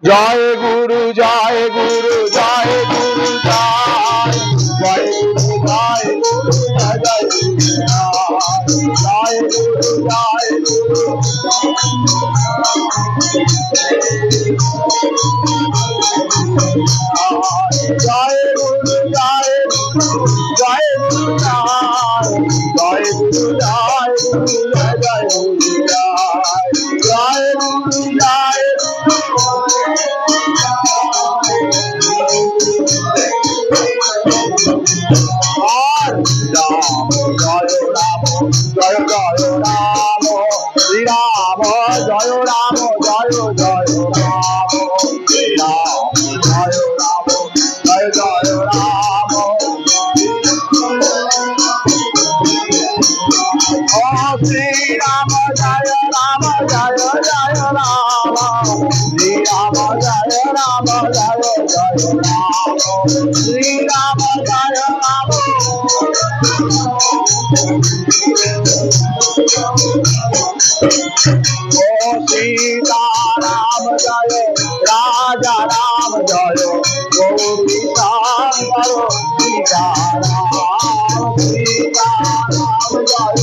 জয় গুরু জয় গুরু জয় গুরু জয় জয় গুরু জয় গুরু জয় জয় গুরু জয় গুরু জয় গুরু জয় গুরু জয় গুরু জয় জয় গুরু জয় গুরু জয় গুরু জয় গুরু জয় জয় জয় রাম শ্রী রাম জয় রাম জয় জয় রাম শ্রী রাম জয় রাম জয় জয় রাম শ্রী রাম জয় রাম জয় জয় রাম শ্রী রাম জয় রাম জয় জয় রাম শ্রী রাম জয় রাম सीताराम जय राजा राम जय गौरी शंकर सीताराम सीताराम जय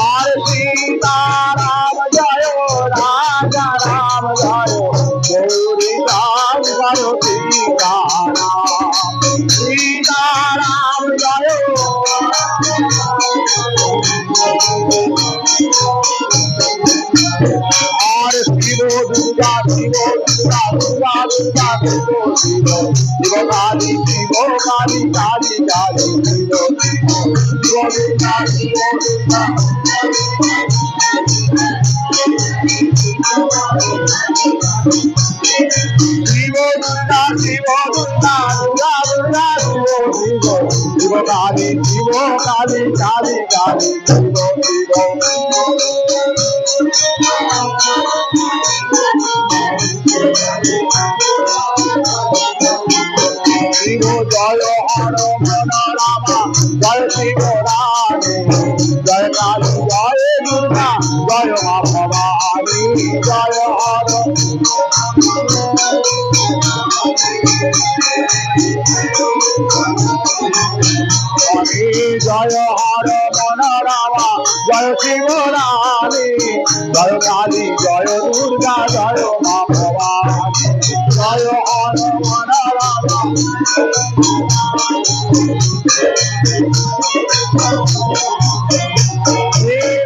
और सीताराम जय राजा राम जय गौरी शंकर सीताराम सीताराम जय और शिव दुर्गा शिव दुर्गा दुर्गा दुर्गा शिव काली शिव काली काली काली शिव दुर्गा शिव दुर्गा शिव दुर्गा शिव दुर्गा दुर्गा दुर्गा शिव काली शिव काली काली काली शिव शिव जय हर मन रामा जय शिव रानी जय काली जय दुर्गा जय मां भवानी जय हर जय हर मन रामा जय शिव रानी जय काली जय दुर्गा जय मां भवानी जय हर मन रामा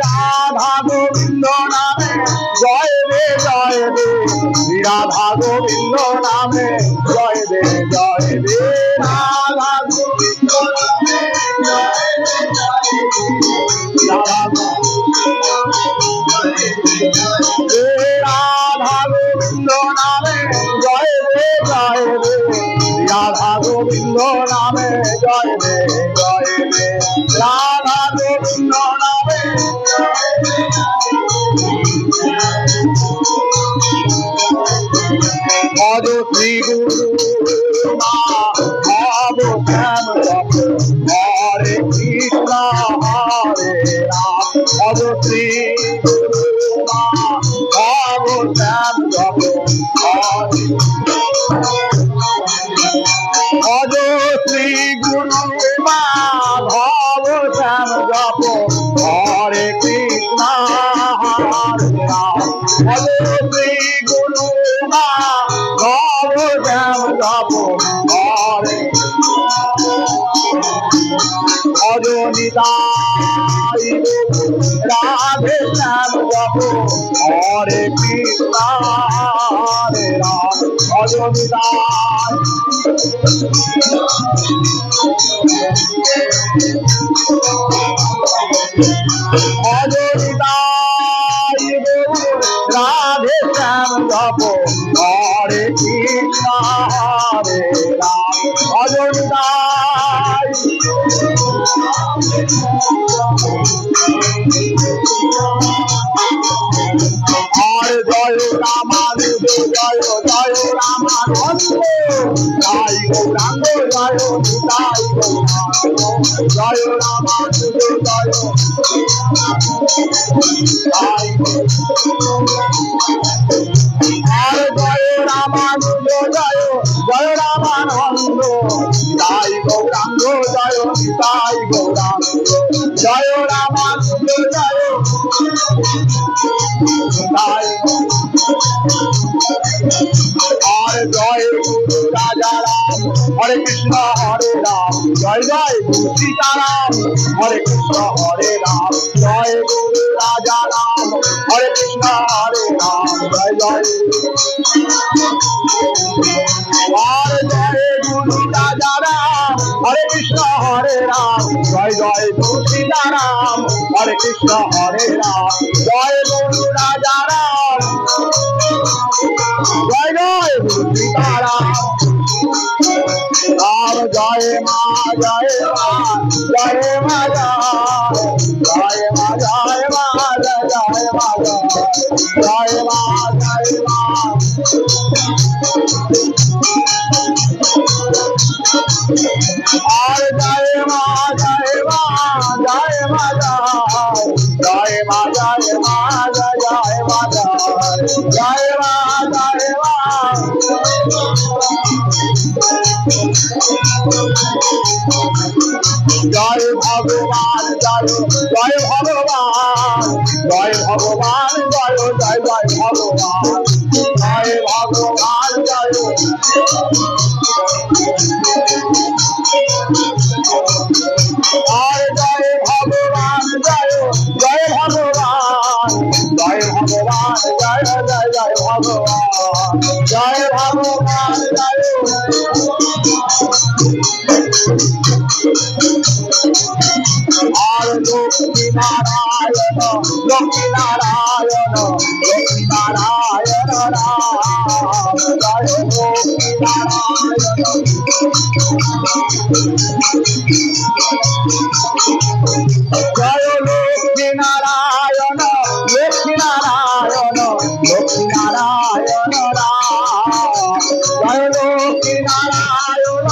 राधा गोविंद नामे जय दे राधा गोविंद नामे जय दे राधा गोविंद नामे राधा गोविंद नामे जय दे राधा गोविंद नामे जय दे राधा गोविंद नामे भज श्री गुरु भाव श्याम जप हरे कृष्ण हरे राम भज श्री गुरु भाव श्याम जप भज श्री गुरु माधव श्याम जप हरे कृष्ण हरे राम भज श्री गुरु माधव श्याम जप हरे भज निताई राधे श्याम जप हरे कृष्ण हरे राम भज निताई भज निताई राधे श्याम जप हरे कृष्ण हरे राम भज निताई और जय रामानुज जय जय रामानंद जय गौरांग জয় নিতাই গৌরাঙ্গ জয় রামানুজ জয় নিতাই আর জয় রামানুজ জয় জয় রামানন্দ নিতাই গৌরাঙ্গ জয় নিতাই গৌরাঙ্গ জয় রামানুজ জয় নিতাই আর জয় গুরু রাজা রাম হরে কৃষ্ণ হরে রাম জয় জয় গুরু সীতারাম হরে কৃষ্ণ হরে রাম জয় গুরু রাজা রাম হরে কৃষ্ণ হরে রাম জয় জয় আর জয় গুরু রাজা রাম হরে কৃষ্ণ হরে রাম জয় জয় গুরু সীতারাম হরে কৃষ্ণ হরে রাম জয় গুরু রাজা রাম জয় জয় গুরু সীতারাম রাম জয় মা জয় মা জয় মা জয় মা জয় মা জয় মা জয় মা জয় মা আর জয় মা জয় মা জয় মা জয় মা জয় মা জয় মা জয় মা জয় মা জয় ভগবান জয় জয় ভগবান জয় ভগবান জয় জয় জয় ভগবান জয় ভগবান জয় আর জয় ভগবান জয় জয় ভগবান জয় ভগবান জয় জয় জয় ভগবান জয় ভগবান জয় আর লক্ষ্মী নারায়ণ লক্ষ্মী নারায়ণ লক্ষ্মী নারায়ণ রাম জয় লক্ষ্মী নারায়ণ জয় লক্ষ্মী নারায়ণ লক্ষ্মী নারায়ণ লক্ষ্মী নারায়ণ রাম জয় লক্ষ্মী নারায়ণ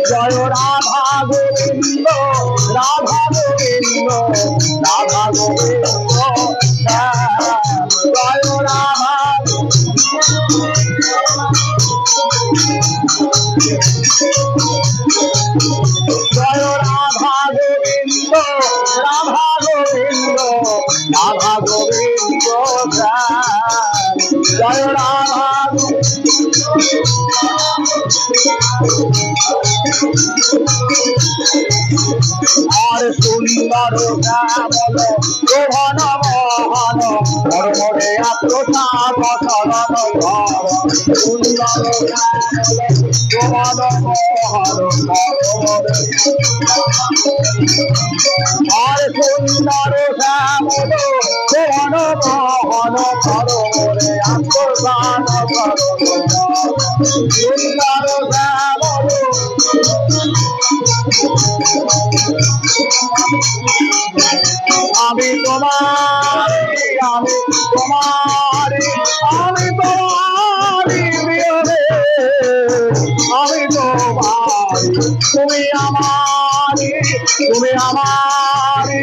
জয় রাধা গোবিন্দ রাধা গোবিন্দ রাধা গোবিন্দ জয় রাধা জয় রাধা গোবিন্দ রাধা গোবিন্দ রাধা গোবিন্দ জয় রাধা আর সুন্দর শ্যামল শোভন মহান মর্মরে আত্মসাত শরণ ধর সুন্দর শ্যামল শোভন মহান আর সুন্দর শ্যামল শোভন মহান মর্মরে আত্মসাত শরণ সুন্দর শ্যামল আমি তোমারি আমি তোমারি আমি তোমারি বিয়োগে আমি তোমারি তুমি আমারি তুমি আমারি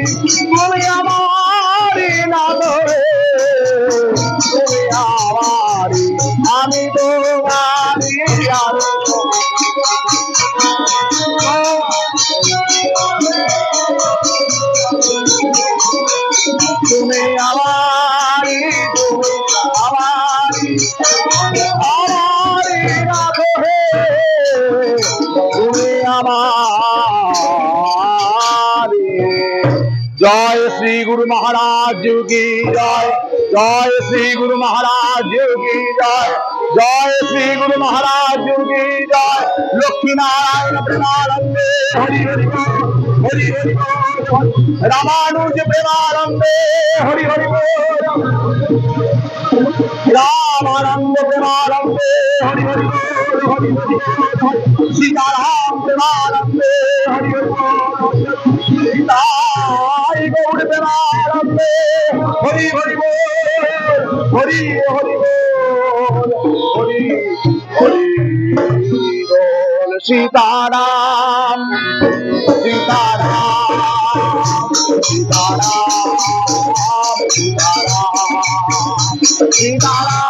তুমি আমারি না ধরে তুমি আমারি আমি তোমারি আমি তুমি আমারি তুমি আমারি আমারি রাখো হে তুমি আমারি জয় শ্রী গুরু মহারাজ की जय जय श्री गुरु महाराज की जय जय श्री गुरु महाराज की जय लक्ष्मी नारायण प्रेमानंदे हरि हरि हरि हरि रामानुज प्रेमानंदे हरि हरि रामानंद प्रेमानंदे हरि हरि हरि सीताराम प्रेमानंदे हरि हरि सीताई गौड़ प्रेमानंदे हरि हरि হরি হরি বল, হরি হরি বল। সীতারাম সীতারাম সীতারাম সীতারাম সীতারাম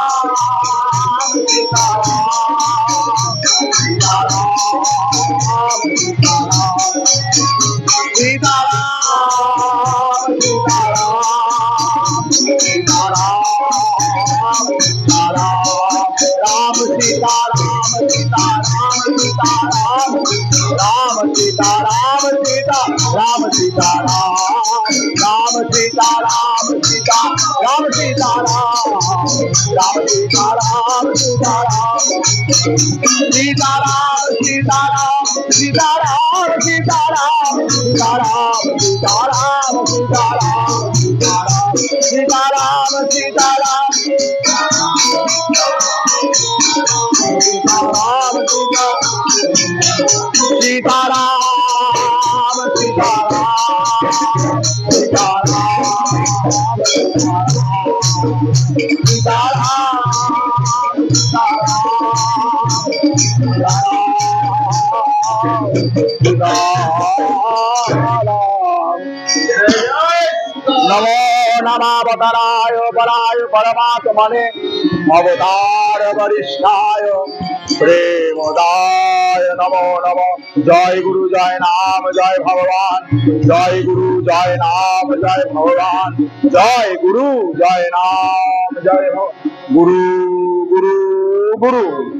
नमो नमावताराय पराय परमात्मने अवतार वरिष्ठाय प्रेमदाय नमो नमो। जय गुरु जय नाम जय भगवान, जय गुरु जय नाम जय भगवान, जय गुरु जय नाम जय भगवान। गुरु गुरु गुरु।